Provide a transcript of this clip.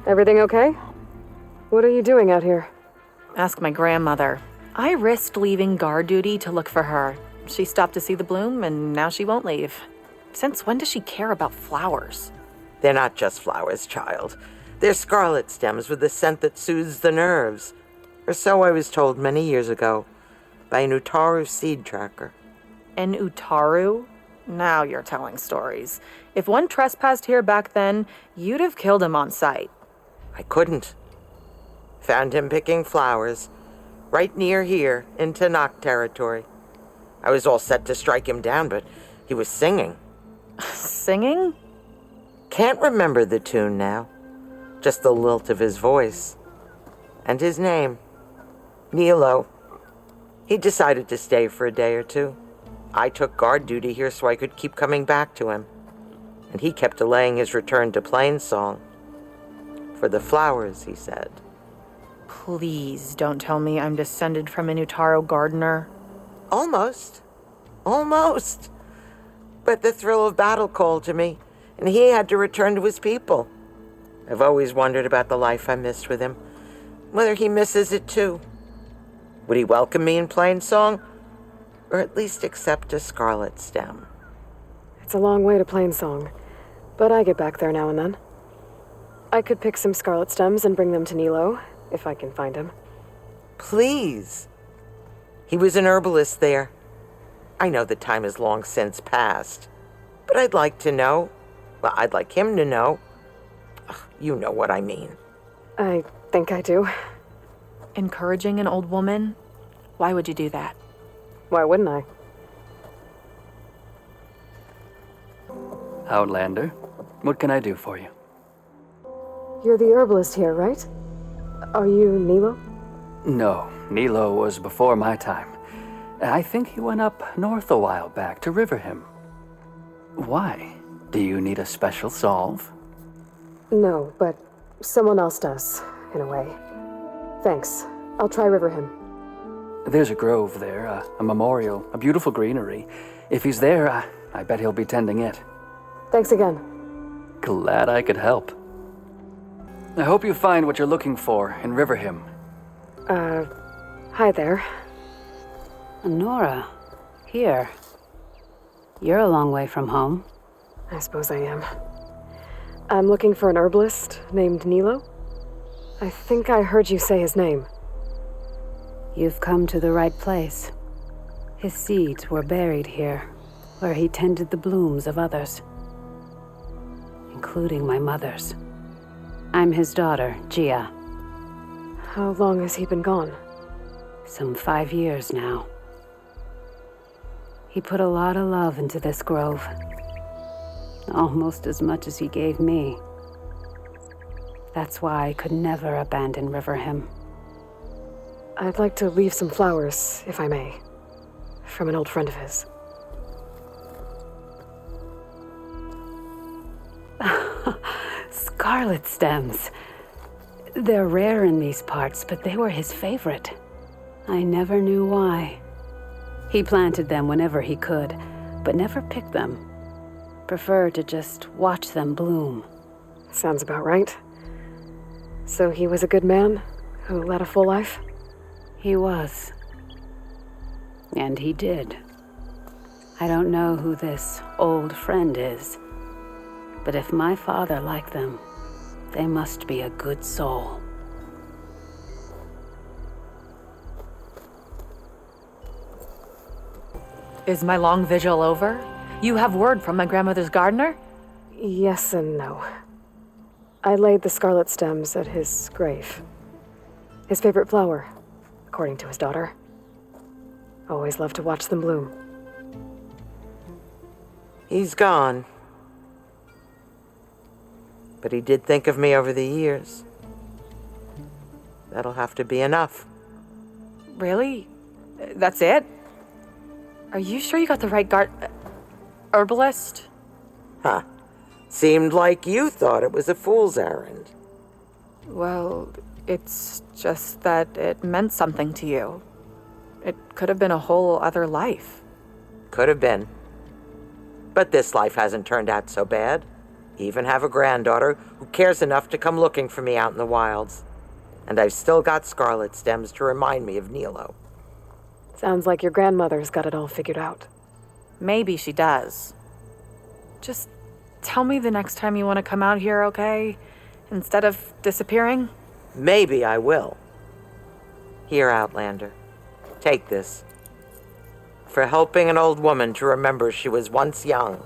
Everything okay? What are you doing out here? Ask my grandmother. I risked leaving guard duty to look for her. She stopped to see the bloom, and now she won't leave. Since when does she care about flowers? They're not just flowers, child. They're scarlet stems with a scent that soothes the nerves. Or so I was told many years ago by an Utaru seed tracker. An Utaru? Now you're telling stories. If one trespassed here back then, you'd have killed him on sight. I couldn't. Found him picking flowers, right near here, in Tanakh territory. I was all set to strike him down, but he was singing. Singing? Can't remember the tune now. Just the lilt of his voice. And his name. Nilo. He decided to stay for a day or two. I took guard duty here so I could keep coming back to him. And he kept delaying his return to Plainsong. For the flowers, he said. Please don't tell me I'm descended from an Utaru gardener. Almost. Almost. But the thrill of battle called to me, and he had to return to his people. I've always wondered about the life I missed with him, whether he misses it too. Would he welcome me in Plainsong, or at least accept a scarlet stem? It's a long way to Plainsong, but I get back there now and then. I could pick some scarlet stems and bring them to Nilo, if I can find him. Please. He was an herbalist there. I know the time has long since passed, but I'd like to know. Well, I'd like him to know. Ugh, you know what I mean. I think I do. Encouraging an old woman? Why would you do that? Why wouldn't I? Outlander, what can I do for you? You're the herbalist here, right? Are you Nilo? No, Nilo was before my time. I think he went up north a while back to Riverhim. Why? Do you need a special solve? No, but someone else does, in a way. Thanks. I'll try Riverhim. There's a grove there, a memorial, a beautiful greenery. If he's there, I bet he'll be tending it. Thanks again. Glad I could help. I hope you find what you're looking for in Riverhim. Hi there. Nora, here. You're a long way from home. I suppose I am. I'm looking for an herbalist named Nilo. I think I heard you say his name. You've come to the right place. His seeds were buried here, where he tended the blooms of others, including my mother's. I'm his daughter, Gia. How long has he been gone? Some 5 years now. He put a lot of love into this grove. Almost as much as he gave me. That's why I could never abandon Riverhim. I'd like to leave some flowers, if I may, from an old friend of his. Scarlet stems. They're rare in these parts, but they were his favorite. I never knew why. He planted them whenever he could, but never picked them. Preferred to just watch them bloom. Sounds about right. So he was a good man who led a full life? He was. And he did. I don't know who this old friend is, but if my father liked them, they must be a good soul. Is my long vigil over? You have word from my grandmother's gardener? Yes and no. I laid the scarlet stems at his grave. His favorite flower, according to his daughter. Always loved to watch them bloom. He's gone. But he did think of me over the years. That'll have to be enough. Really? That's it? Are you sure you got the right herbalist? Huh. Seemed like you thought it was a fool's errand. Well, it's just that it meant something to you. It could have been a whole other life. Could have been. But this life hasn't turned out so bad. Even have a granddaughter who cares enough to come looking for me out in the wilds. And I've still got scarlet stems to remind me of Nilo. Sounds like your grandmother's got it all figured out. Maybe she does. Just tell me the next time you want to come out here, okay? Instead of disappearing? Maybe I will. Here, Outlander. Take this. For helping an old woman to remember she was once young.